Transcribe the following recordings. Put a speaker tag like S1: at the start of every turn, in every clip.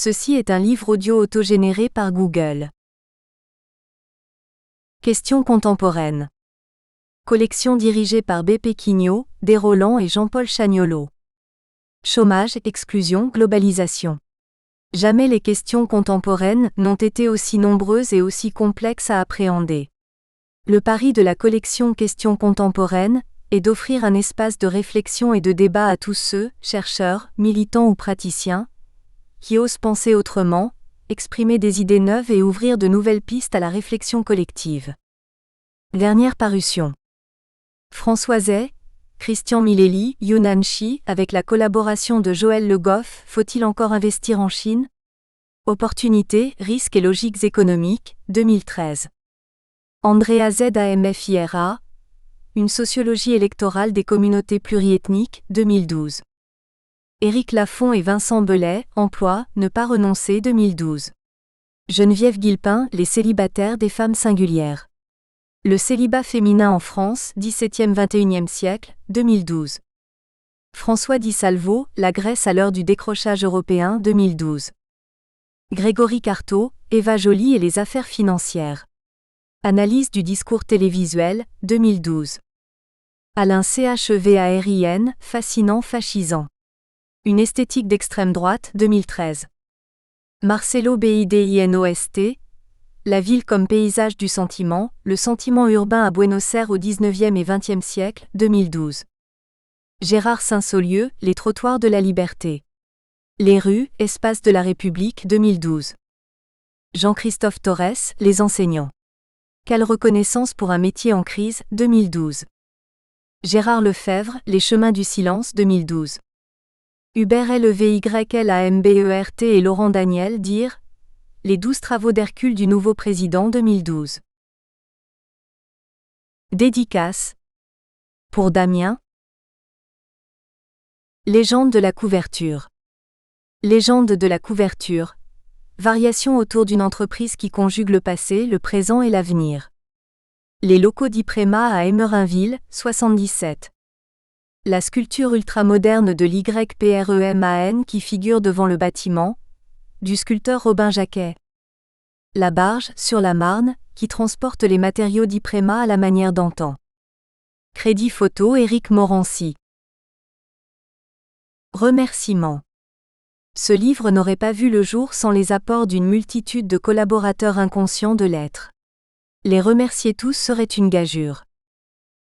S1: Ceci est un livre audio autogénéré par Google. Questions contemporaines. Collection dirigée par B. Péquignot, Desroland et Jean-Paul Chagnolot. Chômage, exclusion, globalisation. Jamais les questions contemporaines n'ont été aussi nombreuses et aussi complexes à appréhender. Le pari de la collection Questions contemporaines est d'offrir un espace de réflexion et de débat à tous ceux, chercheurs, militants ou praticiens, qui osent penser autrement, exprimer des idées neuves et ouvrir de nouvelles pistes à la réflexion collective. Dernière parution. Françoiset, Christian Milelli, Yunnan Shi, avec la collaboration de Joël Le Goff, Faut-il encore investir en Chine? Opportunités, risques et logiques économiques, 2013. Andrea Zamfira, Une sociologie électorale des communautés pluriethniques, 2012. Éric Lafont et Vincent Belay, Emploi, ne pas renoncer, 2012. Geneviève Guilpin, Les célibataires des femmes singulières. Le célibat féminin en France, 17e-21e siècle, 2012. François Di Salvo, La Grèce à l'heure du décrochage européen, 2012. Grégory Carto, Eva Joly et les affaires financières. Analyse du discours télévisuel, 2012. Alain Chevarin, Fascinant fascisant. Une esthétique d'extrême droite, 2013. Marcelo Bidinost, La ville comme paysage du sentiment, le sentiment urbain à Buenos Aires au XIXe et XXe siècle, 2012. Gérard Saint-Saulieu, Les trottoirs de la liberté. Les rues, espace de la République, 2012. Jean-Christophe Torres, Les enseignants. Quelle reconnaissance pour un métier en crise, 2012. Gérard Lefebvre, Les chemins du silence, 2012. Hubert Levylambert et Laurent Daniel dire Les 12 travaux d'Hercule du nouveau président, 2012. Dédicace. Pour Damien. Légende de la couverture. Légende de la couverture. Variation autour d'une entreprise qui conjugue le passé, le présent et l'avenir. Les locaux d'Iprema à Emerinville, 77. La sculpture ultramoderne de l'YPREMAN qui figure devant le bâtiment, du sculpteur Robin Jacquet. La barge, sur la Marne, qui transporte les matériaux d'Iprema à la manière d'antan. Crédit photo Éric Morancy. Remerciements. Ce livre n'aurait pas vu le jour sans les apports d'une multitude de collaborateurs inconscients de l'être. Les remercier tous serait une gageure.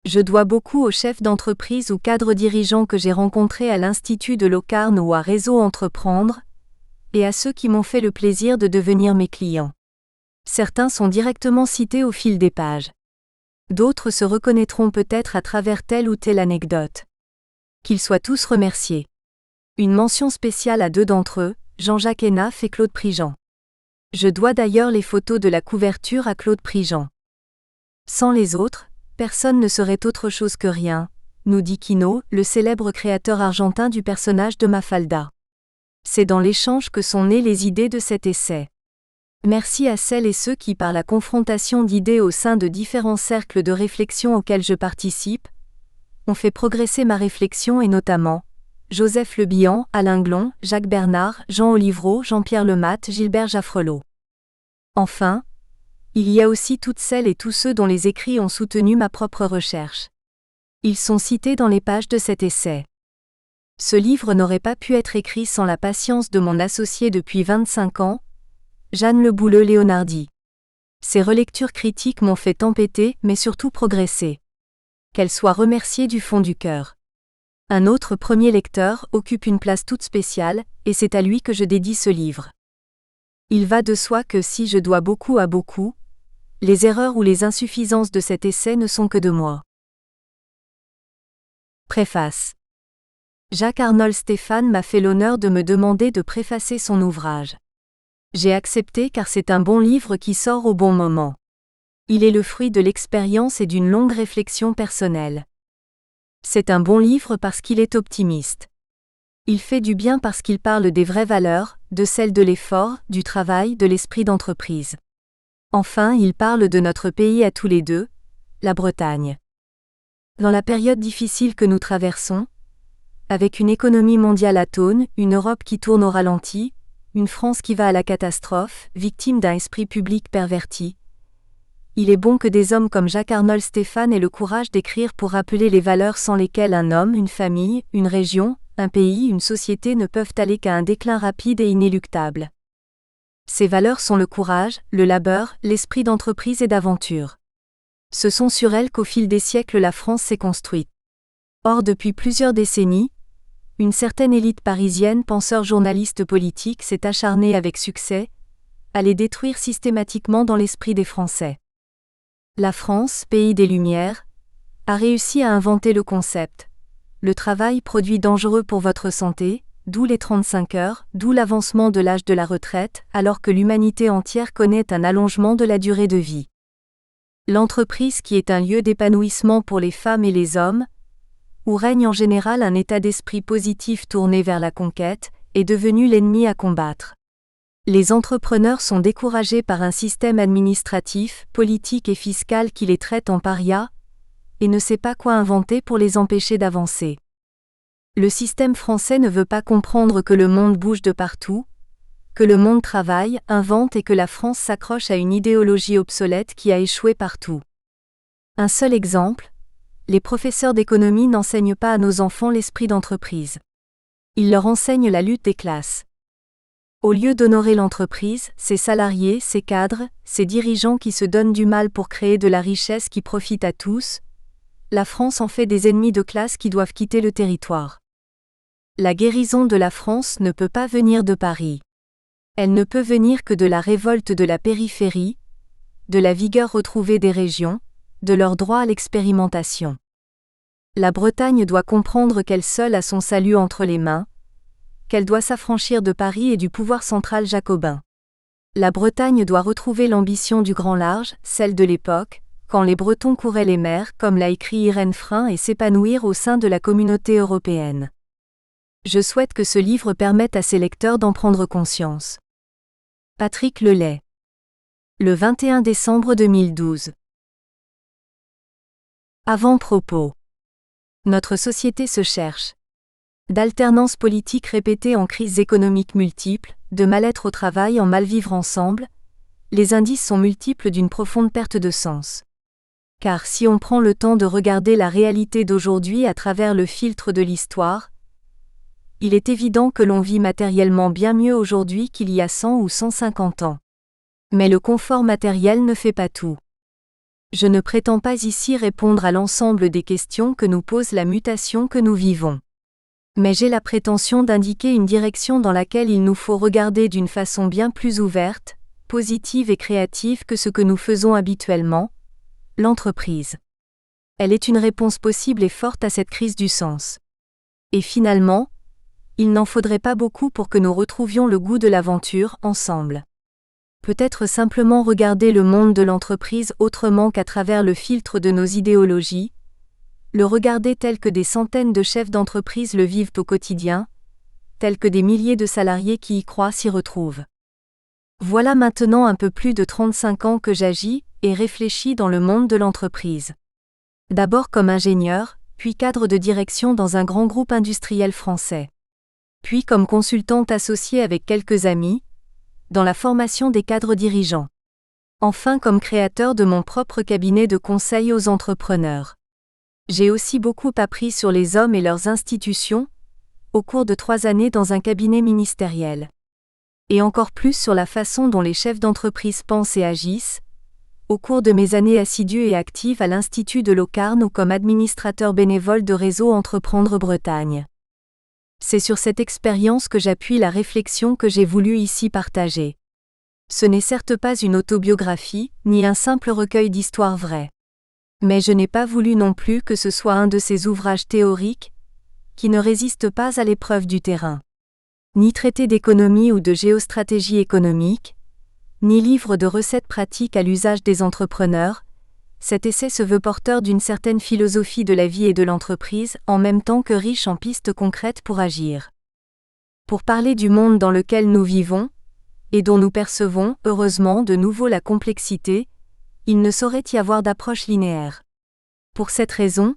S1: Je dois beaucoup aux chefs d'entreprise ou cadres dirigeants que j'ai rencontrés à l'Institut de Locarno ou à Réseau Entreprendre, et à ceux qui m'ont fait le plaisir de devenir mes clients. Certains sont directement cités au fil des pages. D'autres se reconnaîtront peut-être à travers telle ou telle anecdote. Qu'ils soient tous remerciés. Une mention spéciale à deux d'entre eux, Jean-Jacques Henaf et Claude Prigent. Je dois d'ailleurs les photos de la couverture à Claude Prigent. Sans les autres, personne ne serait autre chose que rien, nous dit Quino, le célèbre créateur argentin du personnage de Mafalda. C'est dans l'échange que sont nées les idées de cet essai. Merci à celles et ceux qui, par la confrontation d'idées au sein de différents cercles de réflexion auxquels je participe, ont fait progresser ma réflexion et notamment Joseph Le Bihan, Alain Glon, Jacques Bernard, Jean Olivreau, Jean-Pierre Lematte, Gilbert Jaffrelot. Enfin, il y a aussi toutes celles et tous ceux dont les écrits ont soutenu ma propre recherche. Ils sont cités dans les pages de cet essai. Ce livre n'aurait pas pu être écrit sans la patience de mon associé depuis 25 ans, Jeanne Le Bouleux-Léonardi. Ses relectures critiques m'ont fait tempêter, mais surtout progresser. Qu'elle soit remerciée du fond du cœur. Un autre premier lecteur occupe une place toute spéciale, et c'est à lui que je dédie ce livre. Il va de soi que si je dois beaucoup à beaucoup, les erreurs ou les insuffisances de cet essai ne sont que de moi. Préface. Jacques-Arnold Stéphane m'a fait l'honneur de me demander de préfacer son ouvrage. J'ai accepté car c'est un bon livre qui sort au bon moment. Il est le fruit de l'expérience et d'une longue réflexion personnelle. C'est un bon livre parce qu'il est optimiste. Il fait du bien parce qu'il parle des vraies valeurs, de celles de l'effort, du travail, de l'esprit d'entreprise. Enfin, il parle de notre pays à tous les deux, la Bretagne. Dans la période difficile que nous traversons, avec une économie mondiale atone, une Europe qui tourne au ralenti, une France qui va à la catastrophe, victime d'un esprit public perverti. Il est bon que des hommes comme Jacques-Arnold Stéphane aient le courage d'écrire pour rappeler les valeurs sans lesquelles un homme, une famille, une région, un pays, une société ne peuvent aller qu'à un déclin rapide et inéluctable. Ces valeurs sont le courage, le labeur, l'esprit d'entreprise et d'aventure. Ce sont sur elles qu'au fil des siècles la France s'est construite. Or depuis plusieurs décennies, une certaine élite parisienne, penseurs, journalistes, politiques, s'est acharnée avec succès à les détruire systématiquement dans l'esprit des Français. La France, pays des Lumières, a réussi à inventer le concept. Le travail produit dangereux pour votre santé, d'où les 35 heures, d'où l'avancement de l'âge de la retraite, alors que l'humanité entière connaît un allongement de la durée de vie. L'entreprise qui est un lieu d'épanouissement pour les femmes et les hommes, où règne en général un état d'esprit positif tourné vers la conquête, est devenue l'ennemi à combattre. Les entrepreneurs sont découragés par un système administratif, politique et fiscal qui les traite en parias, et ne sait pas quoi inventer pour les empêcher d'avancer. Le système français ne veut pas comprendre que le monde bouge de partout, que le monde travaille, invente et que la France s'accroche à une idéologie obsolète qui a échoué partout. Un seul exemple, les professeurs d'économie n'enseignent pas à nos enfants l'esprit d'entreprise. Ils leur enseignent la lutte des classes. Au lieu d'honorer l'entreprise, ses salariés, ses cadres, ses dirigeants qui se donnent du mal pour créer de la richesse qui profite à tous, la France en fait des ennemis de classe qui doivent quitter le territoire. La guérison de la France ne peut pas venir de Paris. Elle ne peut venir que de la révolte de la périphérie, de la vigueur retrouvée des régions, de leur droit à l'expérimentation. La Bretagne doit comprendre qu'elle seule a son salut entre les mains, qu'elle doit s'affranchir de Paris et du pouvoir central jacobin. La Bretagne doit retrouver l'ambition du grand large, celle de l'époque, quand les Bretons couraient les mers, comme l'a écrit Irène Frein, et s'épanouir au sein de la communauté européenne. Je souhaite que ce livre permette à ses lecteurs d'en prendre conscience. Patrick Lelay. Le 21 décembre 2012. Avant-propos. Notre société se cherche. D'alternance politique répétée en crises économiques multiples, de mal-être au travail en mal-vivre ensemble, les indices sont multiples d'une profonde perte de sens. Car si on prend le temps de regarder la réalité d'aujourd'hui à travers le filtre de l'histoire, il est évident que l'on vit matériellement bien mieux aujourd'hui qu'il y a 100 ou 150 ans. Mais le confort matériel ne fait pas tout. Je ne prétends pas ici répondre à l'ensemble des questions que nous pose la mutation que nous vivons. Mais j'ai la prétention d'indiquer une direction dans laquelle il nous faut regarder d'une façon bien plus ouverte, positive et créative que ce que nous faisons habituellement, l'entreprise. Elle est une réponse possible et forte à cette crise du sens. Et finalement, il n'en faudrait pas beaucoup pour que nous retrouvions le goût de l'aventure ensemble. Peut-être simplement regarder le monde de l'entreprise autrement qu'à travers le filtre de nos idéologies, le regarder tel que des centaines de chefs d'entreprise le vivent au quotidien, tel que des milliers de salariés qui y croient s'y retrouvent. Voilà maintenant un peu plus de 35 ans que j'agis et réfléchis dans le monde de l'entreprise. D'abord comme ingénieur, puis cadre de direction dans un grand groupe industriel français. Puis comme consultante associée avec quelques amis, dans la formation des cadres dirigeants. Enfin comme créateur de mon propre cabinet de conseil aux entrepreneurs. J'ai aussi beaucoup appris sur les hommes et leurs institutions, au cours de 3 années dans un cabinet ministériel. Et encore plus sur la façon dont les chefs d'entreprise pensent et agissent, au cours de mes années assidues et actives à l'Institut de Locarno ou comme administrateur bénévole de Réseau Entreprendre Bretagne. C'est sur cette expérience que j'appuie la réflexion que j'ai voulu ici partager. Ce n'est certes pas une autobiographie, ni un simple recueil d'histoires vraies. Mais je n'ai pas voulu non plus que ce soit un de ces ouvrages théoriques, qui ne résistent pas à l'épreuve du terrain. Ni traité d'économie ou de géostratégie économique, ni livre de recettes pratiques à l'usage des entrepreneurs, cet essai se veut porteur d'une certaine philosophie de la vie et de l'entreprise, en même temps que riche en pistes concrètes pour agir. Pour parler du monde dans lequel nous vivons, et dont nous percevons, heureusement, de nouveau la complexité, il ne saurait y avoir d'approche linéaire. Pour cette raison,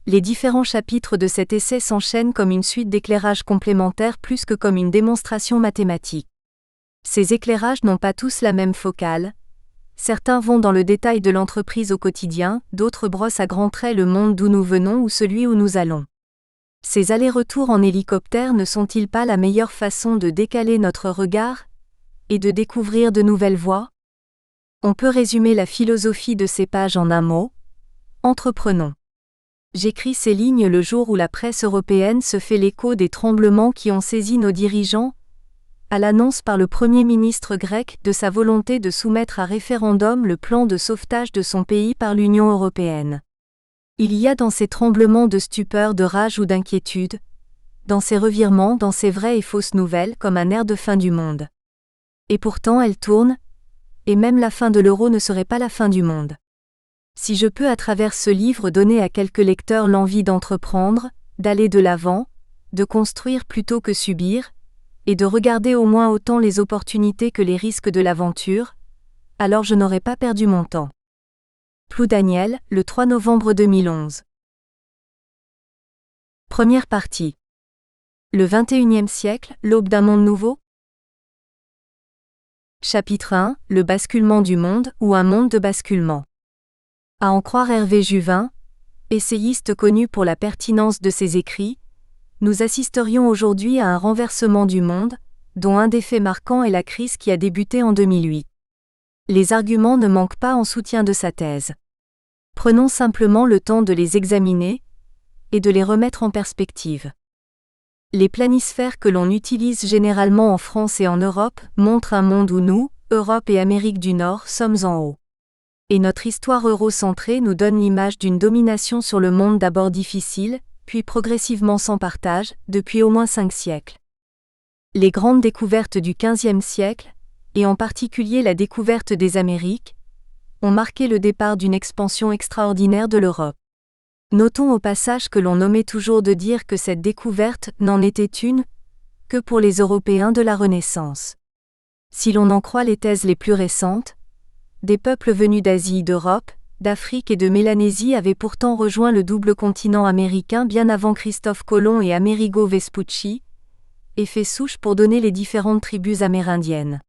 S1: les différents chapitres de cet essai s'enchaînent comme une suite d'éclairages complémentaires plus que comme une démonstration mathématique. Ces éclairages n'ont pas tous la même focale. Certains vont dans le détail de l'entreprise au quotidien, d'autres brossent à grands traits le monde d'où nous venons ou celui où nous allons. Ces allers-retours en hélicoptère ne sont-ils pas la meilleure façon de décaler notre regard et de découvrir de nouvelles voies? On peut résumer la philosophie de ces pages en un mot: entreprenons. J'écris ces lignes le jour où la presse européenne se fait l'écho des tremblements qui ont saisi nos dirigeants, à l'annonce par le Premier ministre grec de sa volonté de soumettre à référendum le plan de sauvetage de son pays par l'Union européenne. Il y a dans ces tremblements de stupeur, de rage ou d'inquiétude, dans ces revirements, dans ces vraies et fausses nouvelles comme un air de fin du monde. Et pourtant elles tournent, et même la fin de l'euro ne serait pas la fin du monde. Si je peux à travers ce livre donner à quelques lecteurs l'envie d'entreprendre, d'aller de l'avant, de construire plutôt que subir, et de regarder au moins autant les opportunités que les risques de l'aventure, alors je n'aurai pas perdu mon temps. Plou Daniel, le 3 novembre 2011. Première partie. Le 21e siècle, l'aube d'un monde nouveau? Chapitre 1, le basculement du monde ou un monde de basculement. À en croire Hervé Juvin, essayiste connu pour la pertinence de ses écrits, nous assisterions aujourd'hui à un renversement du monde, dont un des faits marquants est la crise qui a débuté en 2008. Les arguments ne manquent pas en soutien de sa thèse. Prenons simplement le temps de les examiner et de les remettre en perspective. Les planisphères que l'on utilise généralement en France et en Europe montrent un monde où nous, Europe et Amérique du Nord, sommes en haut. Et notre histoire eurocentrée nous donne l'image d'une domination sur le monde d'abord difficile, puis progressivement sans partage, depuis au moins 5 siècles. Les grandes découvertes du XVe siècle, et en particulier la découverte des Amériques, ont marqué le départ d'une expansion extraordinaire de l'Europe. Notons au passage que l'on omet toujours de dire que cette découverte n'en était une que pour les Européens de la Renaissance. Si l'on en croit les thèses les plus récentes, des peuples venus d'Asie, d'Europe, d'Afrique et de Mélanésie avaient pourtant rejoint le double continent américain bien avant Christophe Colomb et Amerigo Vespucci, effet souche pour donner les différentes tribus amérindiennes.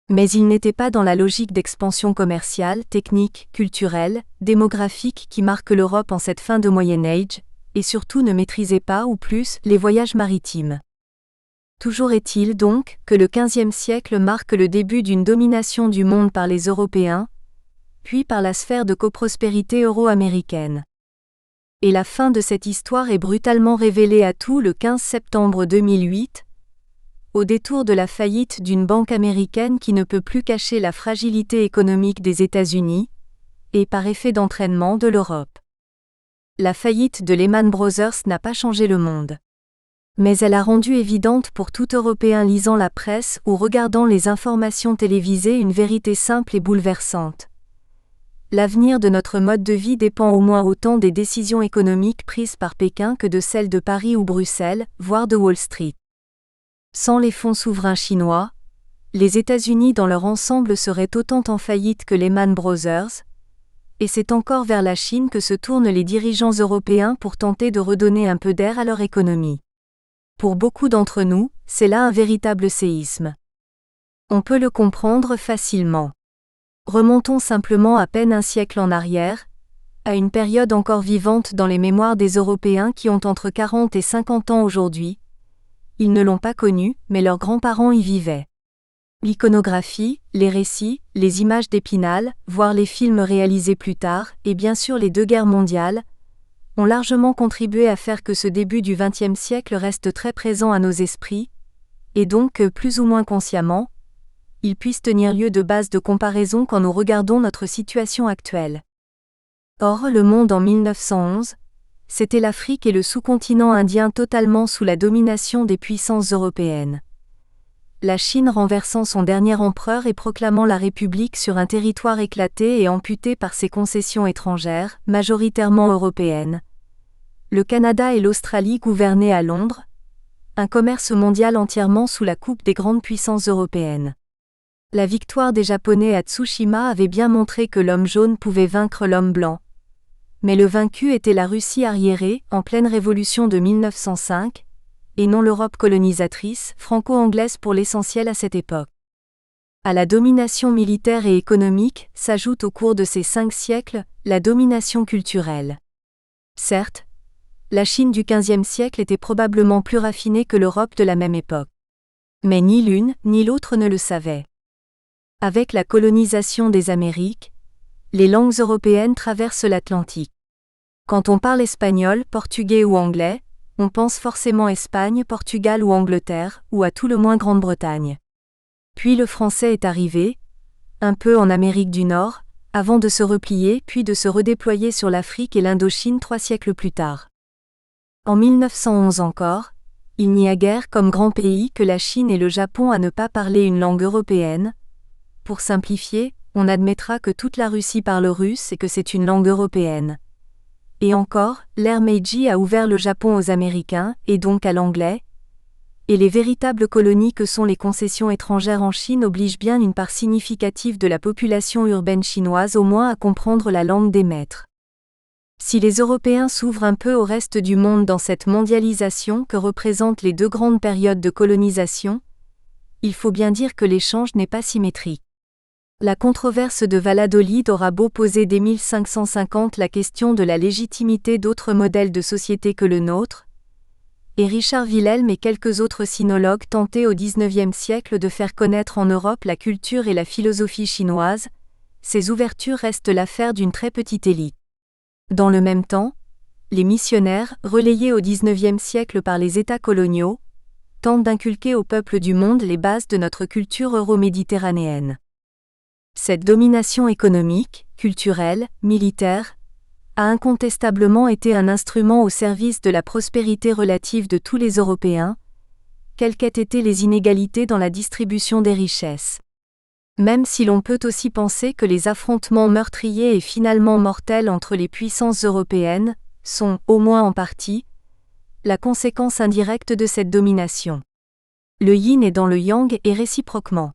S1: Mais ils n'étaient pas dans la logique d'expansion commerciale, technique, culturelle, démographique qui marque l'Europe en cette fin de Moyen Âge, et surtout ne maîtrisaient pas ou plus les voyages maritimes. Toujours est-il donc que le XVe siècle marque le début d'une domination du monde par les Européens, puis par la sphère de coprospérité euro-américaine. Et la fin de cette histoire est brutalement révélée à tout le 15 septembre 2008, au détour de la faillite d'une banque américaine qui ne peut plus cacher la fragilité économique des États-Unis, et par effet d'entraînement de l'Europe. La faillite de Lehman Brothers n'a pas changé le monde. Mais elle a rendu évidente pour tout Européen lisant la presse ou regardant les informations télévisées une vérité simple et bouleversante. L'avenir de notre mode de vie dépend au moins autant des décisions économiques prises par Pékin que de celles de Paris ou Bruxelles, voire de Wall Street. Sans les fonds souverains chinois, les États-Unis dans leur ensemble seraient autant en faillite que Lehman Brothers, et c'est encore vers la Chine que se tournent les dirigeants européens pour tenter de redonner un peu d'air à leur économie. Pour beaucoup d'entre nous, c'est là un véritable séisme. On peut le comprendre facilement. Remontons simplement à peine un siècle en arrière, à une période encore vivante dans les mémoires des Européens qui ont entre 40 et 50 ans aujourd'hui. Ils ne l'ont pas connue, mais leurs grands-parents y vivaient. L'iconographie, les récits, les images d'Épinal, voire les films réalisés plus tard, et bien sûr les 2 guerres mondiales, ont largement contribué à faire que ce début du XXe siècle reste très présent à nos esprits, et donc que, plus ou moins consciemment, il puisse tenir lieu de base de comparaison quand nous regardons notre situation actuelle. Or, le monde en 1911, c'était l'Afrique et le sous-continent indien totalement sous la domination des puissances européennes. La Chine renversant son dernier empereur et proclamant la République sur un territoire éclaté et amputé par ses concessions étrangères, majoritairement européennes. Le Canada et l'Australie gouvernaient à Londres, un commerce mondial entièrement sous la coupe des grandes puissances européennes. La victoire des Japonais à Tsushima avait bien montré que l'homme jaune pouvait vaincre l'homme blanc. Mais le vaincu était la Russie arriérée, en pleine révolution de 1905, et non l'Europe colonisatrice, franco-anglaise pour l'essentiel à cette époque. À la domination militaire et économique s'ajoute au cours de ces 5 siècles la domination culturelle. Certes, la Chine du XVe siècle était probablement plus raffinée que l'Europe de la même époque. Mais ni l'une ni l'autre ne le savaient. Avec la colonisation des Amériques, les langues européennes traversent l'Atlantique. Quand on parle espagnol, portugais ou anglais, on pense forcément Espagne, Portugal ou Angleterre, ou à tout le moins Grande-Bretagne. Puis le français est arrivé, un peu en Amérique du Nord, avant de se replier puis de se redéployer sur l'Afrique et l'Indochine 3 siècles plus tard. En 1911 encore, il n'y a guère comme grand pays que la Chine et le Japon à ne pas parler une langue européenne. Pour simplifier, on admettra que toute la Russie parle russe et que c'est une langue européenne. Et encore, l'ère Meiji a ouvert le Japon aux Américains, et donc à l'anglais. Et les véritables colonies que sont les concessions étrangères en Chine obligent bien une part significative de la population urbaine chinoise au moins à comprendre la langue des maîtres. Si les Européens s'ouvrent un peu au reste du monde dans cette mondialisation que représentent les 2 grandes périodes de colonisation, il faut bien dire que l'échange n'est pas symétrique. La controverse de Valladolid aura beau poser dès 1550 la question de la légitimité d'autres modèles de société que le nôtre, et Richard Wilhelm et quelques autres sinologues tentaient au XIXe siècle de faire connaître en Europe la culture et la philosophie chinoise, ces ouvertures restent l'affaire d'une très petite élite. Dans le même temps, les missionnaires, relayés au XIXe siècle par les États coloniaux, tentent d'inculquer au peuple du monde les bases de notre culture euro-méditerranéenne. Cette domination économique, culturelle, militaire, a incontestablement été un instrument au service de la prospérité relative de tous les Européens, quelles qu'aient été les inégalités dans la distribution des richesses. Même si l'on peut aussi penser que les affrontements meurtriers et finalement mortels entre les puissances européennes sont, au moins en partie, la conséquence indirecte de cette domination. Le yin est dans le yang et réciproquement.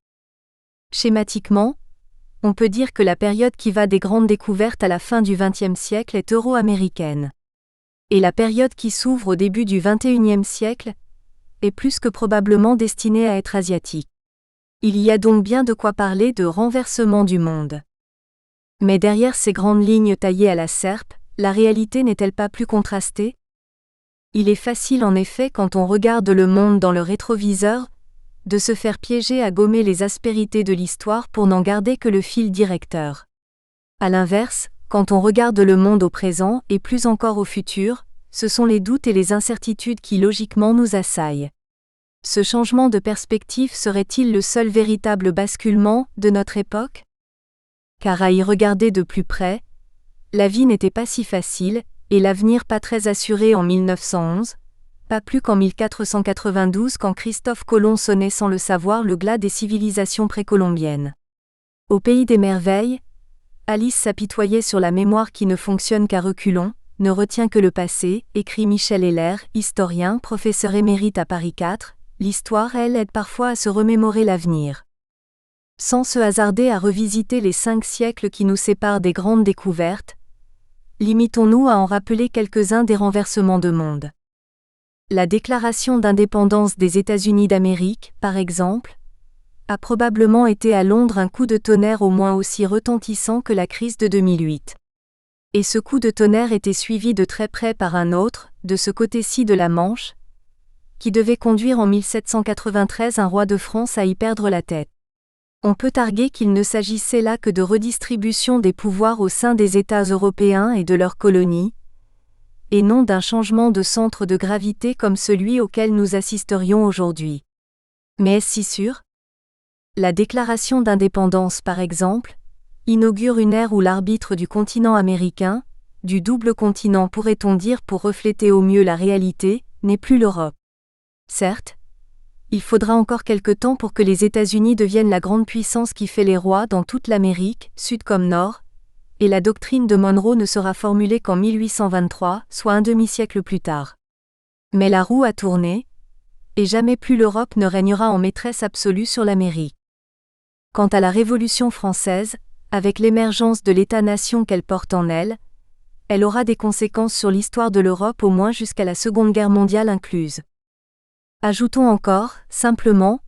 S1: Schématiquement, on peut dire que la période qui va des grandes découvertes à la fin du XXe siècle est euro-américaine. Et la période qui s'ouvre au début du XXIe siècle est plus que probablement destinée à être asiatique. Il y a donc bien de quoi parler de renversement du monde. Mais derrière ces grandes lignes taillées à la serpe, la réalité n'est-elle pas plus contrastée ? Il est facile en effet quand on regarde le monde dans le rétroviseur, de se faire piéger à gommer les aspérités de l'histoire pour n'en garder que le fil directeur. À l'inverse, quand on regarde le monde au présent et plus encore au futur, ce sont les doutes et les incertitudes qui logiquement nous assaillent. Ce changement de perspective serait-il le seul véritable basculement de notre époque ? Car à y regarder de plus près, la vie n'était pas si facile, et l'avenir pas très assuré en 1911, pas plus qu'en 1492 quand Christophe Colomb sonnait sans le savoir le glas des civilisations précolombiennes. Au pays des merveilles, Alice s'apitoyait sur la mémoire qui ne fonctionne qu'à reculons, ne retient que le passé, écrit Michel Heller, historien, professeur émérite à Paris 4, l'histoire, elle, aide parfois à se remémorer l'avenir. Sans se hasarder à revisiter les 5 siècles qui nous séparent des grandes découvertes, limitons-nous à en rappeler quelques-uns des renversements de monde. La déclaration d'indépendance des États-Unis d'Amérique, par exemple, a probablement été à Londres un coup de tonnerre au moins aussi retentissant que la crise de 2008. Et ce coup de tonnerre était suivi de très près par un autre, de ce côté-ci de la Manche, qui devait conduire en 1793 un roi de France à y perdre la tête. On peut arguer qu'il ne s'agissait là que de redistribution des pouvoirs au sein des États européens et de leurs colonies, et non d'un changement de centre de gravité comme celui auquel nous assisterions aujourd'hui. Mais est-ce si sûr ? La déclaration d'indépendance, par exemple, inaugure une ère où l'arbitre du continent américain, du double continent pourrait-on dire pour refléter au mieux la réalité, n'est plus l'Europe. Certes, il faudra encore quelque temps pour que les États-Unis deviennent la grande puissance qui fait les rois dans toute l'Amérique, sud comme nord, et la doctrine de Monroe ne sera formulée qu'en 1823, soit un demi-siècle plus tard. Mais la roue a tourné, et jamais plus l'Europe ne régnera en maîtresse absolue sur l'Amérique. Quant à la Révolution française, avec l'émergence de l'État-nation qu'elle porte en elle, elle aura des conséquences sur l'histoire de l'Europe au moins jusqu'à la Seconde Guerre mondiale incluse. Ajoutons encore, simplement,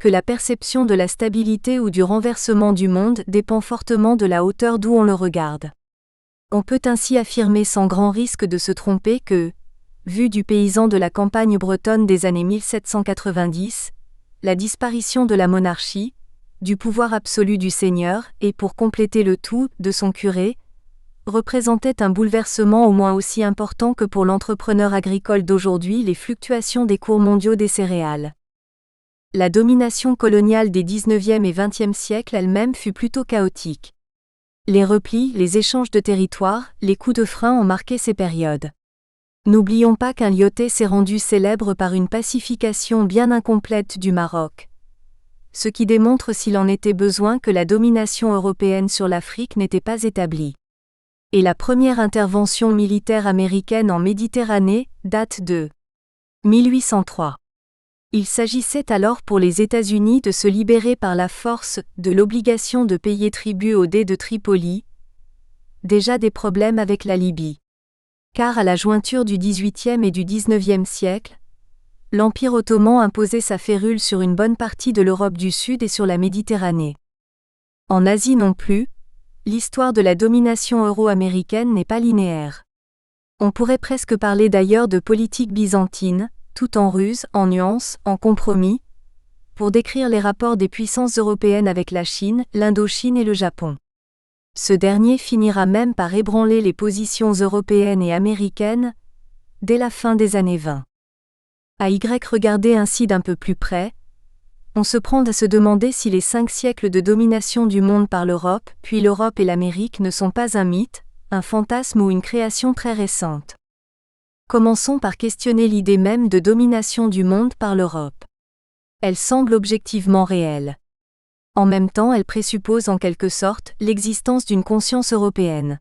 S1: que la perception de la stabilité ou du renversement du monde dépend fortement de la hauteur d'où on le regarde. On peut ainsi affirmer sans grand risque de se tromper que, vu du paysan de la campagne bretonne des années 1790, la disparition de la monarchie, du pouvoir absolu du seigneur et, pour compléter le tout, de son curé, représentait un bouleversement au moins aussi important que pour l'entrepreneur agricole d'aujourd'hui les fluctuations des cours mondiaux des céréales. La domination coloniale des XIXe et XXe siècles elle-même fut plutôt chaotique. Les replis, les échanges de territoires, les coups de frein ont marqué ces périodes. N'oublions pas qu'un Lyautey s'est rendu célèbre par une pacification bien incomplète du Maroc. Ce qui démontre s'il en était besoin que la domination européenne sur l'Afrique n'était pas établie. Et la première intervention militaire américaine en Méditerranée date de 1803. Il s'agissait alors pour les États-Unis de se libérer par la force de l'obligation de payer tribut au Dey de Tripoli. Déjà des problèmes avec la Libye. Car à la jointure du XVIIIe et du XIXe siècle, l'Empire ottoman imposait sa férule sur une bonne partie de l'Europe du Sud et sur la Méditerranée. En Asie non plus, l'histoire de la domination euro-américaine n'est pas linéaire. On pourrait presque parler d'ailleurs de politique byzantine, tout en ruse, en nuances, en compromis, pour décrire les rapports des puissances européennes avec la Chine, l'Indochine et le Japon. Ce dernier finira même par ébranler les positions européennes et américaines dès la fin des années 20. À y regarder ainsi d'un peu plus près, on se prend à se demander si les 5 siècles de domination du monde par l'Europe, puis l'Europe et l'Amérique ne sont pas un mythe, un fantasme ou une création très récente. Commençons par questionner l'idée même de domination du monde par l'Europe. Elle semble objectivement réelle. En même temps, elle présuppose en quelque sorte l'existence d'une conscience européenne.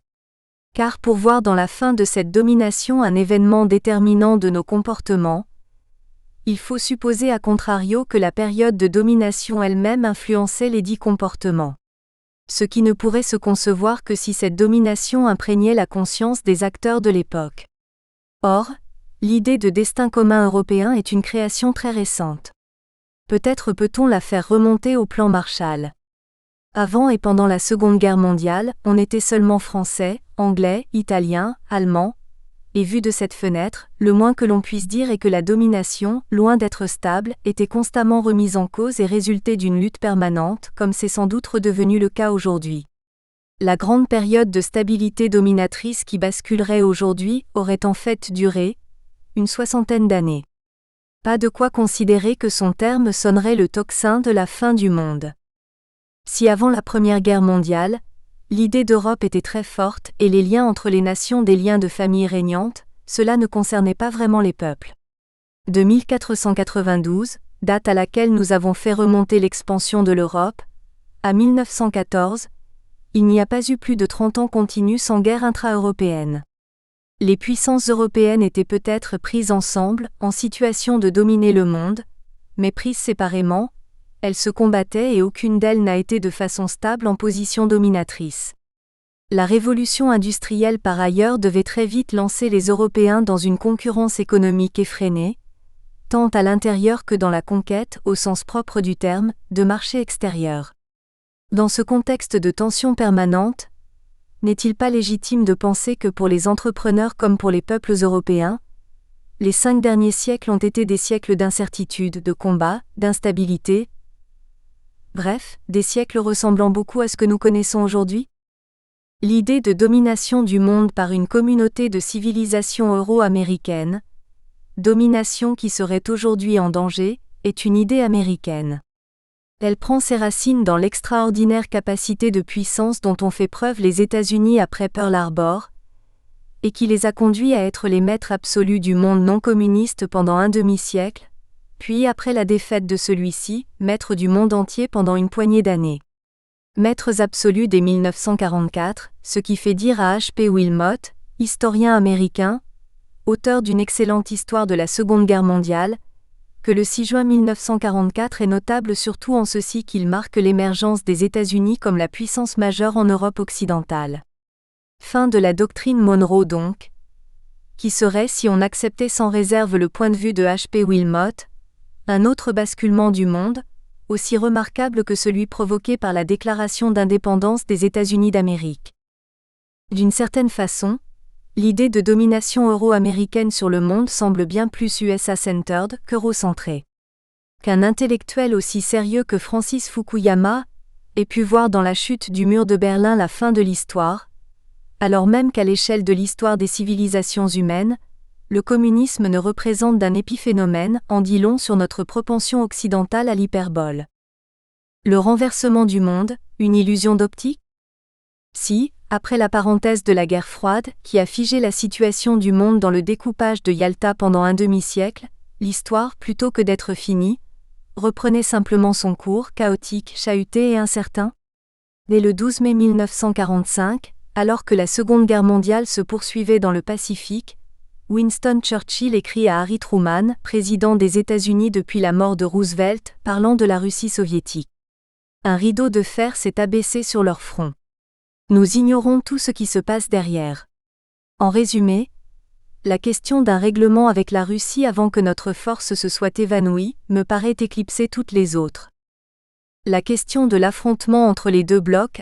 S1: Car pour voir dans la fin de cette domination un événement déterminant de nos comportements, il faut supposer à contrario que la période de domination elle-même influençait les dits comportements. Ce qui ne pourrait se concevoir que si cette domination imprégnait la conscience des acteurs de l'époque. Or, l'idée de destin commun européen est une création très récente. Peut-être peut-on la faire remonter au plan Marshall. Avant et pendant la Seconde Guerre mondiale, on était seulement français, anglais, italien, allemand, et vu de cette fenêtre, le moins que l'on puisse dire est que la domination, loin d'être stable, était constamment remise en cause et résultait d'une lutte permanente, comme c'est sans doute redevenu le cas aujourd'hui. La grande période de stabilité dominatrice qui basculerait aujourd'hui aurait en fait duré une 60aine d'années. Pas de quoi considérer que son terme sonnerait le tocsin de la fin du monde. Si avant la Première Guerre mondiale, l'idée d'Europe était très forte et les liens entre les nations des liens de famille régnantes, cela ne concernait pas vraiment les peuples. De 1492, date à laquelle nous avons fait remonter l'expansion de l'Europe, à 1914, il n'y a pas eu plus de 30 ans continus sans guerre intra-européenne. Les puissances européennes étaient peut-être prises ensemble, en situation de dominer le monde, mais prises séparément, elles se combattaient et aucune d'elles n'a été de façon stable en position dominatrice. La révolution industrielle par ailleurs devait très vite lancer les Européens dans une concurrence économique effrénée, tant à l'intérieur que dans la conquête, au sens propre du terme, de marchés extérieurs. Dans ce contexte de tension permanente, n'est-il pas légitime de penser que pour les entrepreneurs comme pour les peuples européens, les 5 derniers siècles ont été des siècles d'incertitude, de combat, d'instabilité, bref, des siècles ressemblant beaucoup à ce que nous connaissons aujourd'hui? L'idée de domination du monde par une communauté de civilisation euro-américaine, domination qui serait aujourd'hui en danger, est une idée américaine. Elle prend ses racines dans l'extraordinaire capacité de puissance dont ont fait preuve les États-Unis après Pearl Harbor, et qui les a conduits à être les maîtres absolus du monde non communiste pendant un demi-siècle, puis après la défaite de celui-ci, maîtres du monde entier pendant une poignée d'années. Maîtres absolus dès 1944, ce qui fait dire à H.P. Wilmot, historien américain, auteur d'une excellente histoire de la Seconde Guerre mondiale, que le 6 juin 1944 est notable surtout en ceci qu'il marque l'émergence des États-Unis comme la puissance majeure en Europe occidentale. Fin de la doctrine Monroe donc, qui serait, si on acceptait sans réserve le point de vue de H.P. Wilmot, un autre basculement du monde, aussi remarquable que celui provoqué par la déclaration d'indépendance des États-Unis d'Amérique. D'une certaine façon, l'idée de domination euro-américaine sur le monde semble bien plus USA-centered qu'euro-centrée. Qu'un intellectuel aussi sérieux que Francis Fukuyama ait pu voir dans la chute du mur de Berlin la fin de l'histoire, alors même qu'à l'échelle de l'histoire des civilisations humaines, le communisme ne représente d'un épiphénomène, en dit long sur notre propension occidentale à l'hyperbole. Le renversement du monde, une illusion d'optique ? Si, après la parenthèse de la guerre froide, qui a figé la situation du monde dans le découpage de Yalta pendant un demi-siècle, l'histoire, plutôt que d'être finie, reprenait simplement son cours, chaotique, chahuté et incertain ? Dès le 12 mai 1945, alors que la Seconde Guerre mondiale se poursuivait dans le Pacifique, Winston Churchill écrit à Harry Truman, président des États-Unis depuis la mort de Roosevelt, parlant de la Russie soviétique. Un rideau de fer s'est abaissé sur leur front. Nous ignorons tout ce qui se passe derrière. En résumé, la question d'un règlement avec la Russie avant que notre force se soit évanouie me paraît éclipser toutes les autres. La question de l'affrontement entre les deux blocs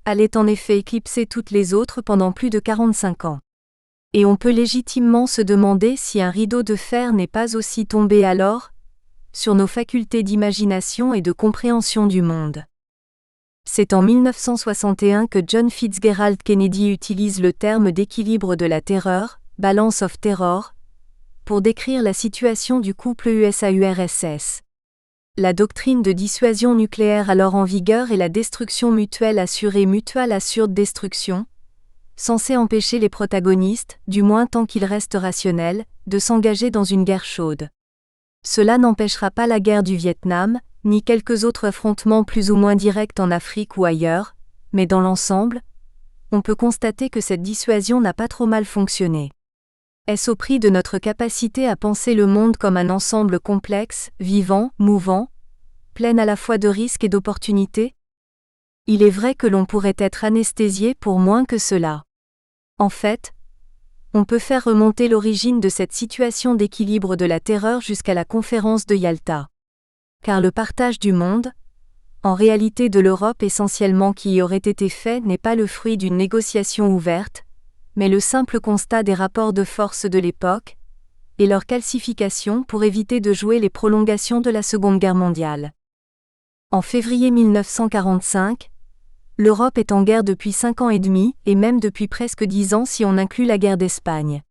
S1: allait en effet éclipser toutes les autres pendant plus de 45 ans. Et on peut légitimement se demander si un rideau de fer n'est pas aussi tombé alors, sur nos facultés d'imagination et de compréhension du monde. C'est en 1961 que John Fitzgerald Kennedy utilise le terme d'équilibre de la terreur, Balance of Terror, pour décrire la situation du couple USA-URSS. La doctrine de dissuasion nucléaire alors en vigueur est la destruction mutuelle assurée mutual assured destruction, censée empêcher les protagonistes, du moins tant qu'ils restent rationnels, de s'engager dans une guerre chaude. Cela n'empêchera pas la guerre du Vietnam, ni quelques autres affrontements plus ou moins directs en Afrique ou ailleurs, mais dans l'ensemble, on peut constater que cette dissuasion n'a pas trop mal fonctionné. Est-ce au prix de notre capacité à penser le monde comme un ensemble complexe, vivant, mouvant, plein à la fois de risques et d'opportunités ? Il est vrai que l'on pourrait être anesthésié pour moins que cela. En fait, on peut faire remonter l'origine de cette situation d'équilibre de la terreur jusqu'à la conférence de Yalta. Car le partage du monde, en réalité de l'Europe essentiellement qui y aurait été fait, n'est pas le fruit d'une négociation ouverte, mais le simple constat des rapports de force de l'époque, et leur calcification pour éviter de jouer les prolongations de la Seconde Guerre mondiale. En février 1945, l'Europe est en guerre depuis 5 ans et demi, et même depuis presque 10 ans si on inclut la guerre d'Espagne.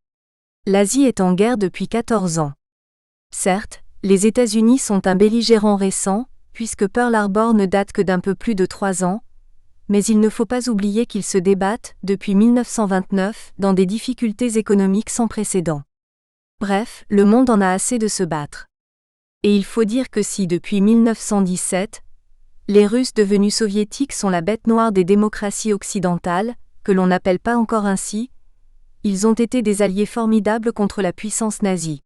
S1: L'Asie est en guerre depuis 14 ans. Certes, les États-Unis sont un belligérant récent, puisque Pearl Harbor ne date que d'un peu plus de 3 ans, mais il ne faut pas oublier qu'ils se débattent, depuis 1929, dans des difficultés économiques sans précédent. Bref, le monde en a assez de se battre. Et il faut dire que si depuis 1917, les Russes devenus soviétiques sont la bête noire des démocraties occidentales, que l'on n'appelle pas encore ainsi, ils ont été des alliés formidables contre la puissance nazie.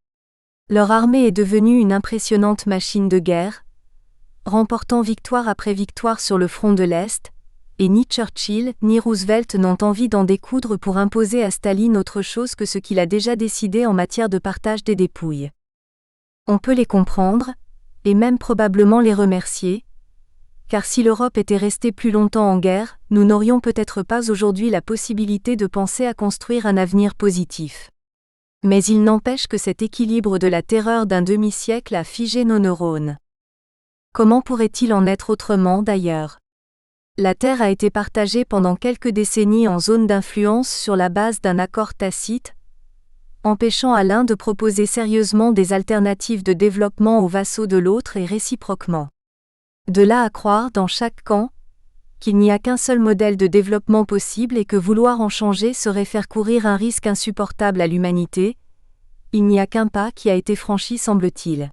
S1: Leur armée est devenue une impressionnante machine de guerre, remportant victoire après victoire sur le front de l'Est, et ni Churchill ni Roosevelt n'ont envie d'en découdre pour imposer à Staline autre chose que ce qu'il a déjà décidé en matière de partage des dépouilles. On peut les comprendre, et même probablement les remercier, car si l'Europe était restée plus longtemps en guerre, nous n'aurions peut-être pas aujourd'hui la possibilité de penser à construire un avenir positif. Mais il n'empêche que cet équilibre de la terreur d'un demi-siècle a figé nos neurones. Comment pourrait-il en être autrement d'ailleurs ? La Terre a été partagée pendant quelques décennies en zones d'influence sur la base d'un accord tacite, empêchant à l'un de proposer sérieusement des alternatives de développement aux vassaux de l'autre et réciproquement. De là à croire dans chaque camp qu'il n'y a qu'un seul modèle de développement possible et que vouloir en changer serait faire courir un risque insupportable à l'humanité, il n'y a qu'un pas qui a été franchi semble-t-il.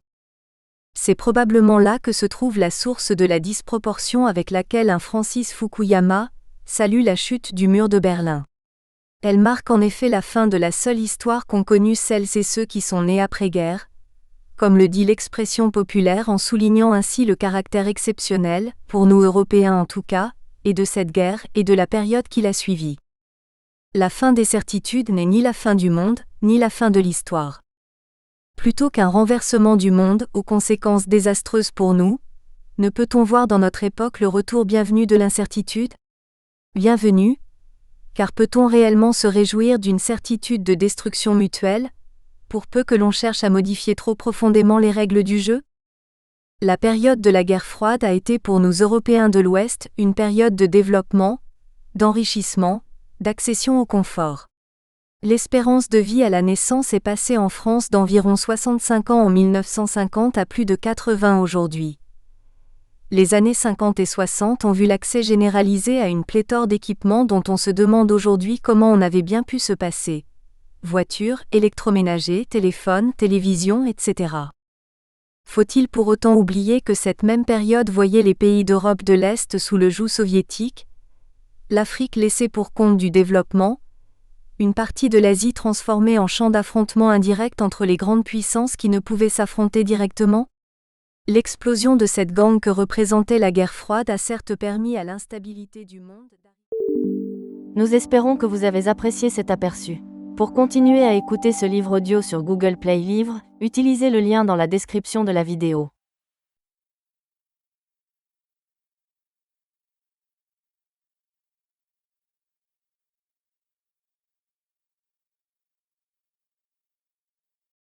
S1: C'est probablement là que se trouve la source de la disproportion avec laquelle un Francis Fukuyama salue la chute du mur de Berlin. Elle marque en effet la fin de la seule histoire qu'ont connue celles et ceux qui sont nés après-guerre, comme le dit l'expression populaire en soulignant ainsi le caractère exceptionnel, pour nous Européens en tout cas, et de cette guerre et de la période qui l'a suivie. La fin des certitudes n'est ni la fin du monde, ni la fin de l'histoire. Plutôt qu'un renversement du monde aux conséquences désastreuses pour nous, Ne peut-on voir dans notre époque le retour bienvenu de l'incertitude? Bienvenue, car peut-on réellement se réjouir d'une certitude de destruction mutuelle, pour peu que l'on cherche à modifier trop profondément les règles du jeu? La période de la guerre froide a été pour nous Européens de l'Ouest une période de développement, d'enrichissement, d'accession au confort. L'espérance de vie à la naissance est passée en France d'environ 65 ans en 1950 à plus de 80 aujourd'hui. Les années 50 et 60 ont vu l'accès généralisé à une pléthore d'équipements dont on se demande aujourd'hui comment on avait bien pu se passer. Voitures, électroménagers, téléphones, télévisions, etc. Faut-il pour autant oublier que cette même période voyait les pays d'Europe de l'Est sous le joug soviétique, l'Afrique laissée pour compte du développement, une partie de l'Asie transformée en champ d'affrontement indirect entre les grandes puissances qui ne pouvaient s'affronter directement? L'explosion de cette gangue que représentait la guerre froide a certes permis à l'instabilité du monde.
S2: Nous espérons que vous avez apprécié cet aperçu. Pour continuer à écouter ce livre audio sur Google Play Livres, utilisez le lien dans la description de la vidéo.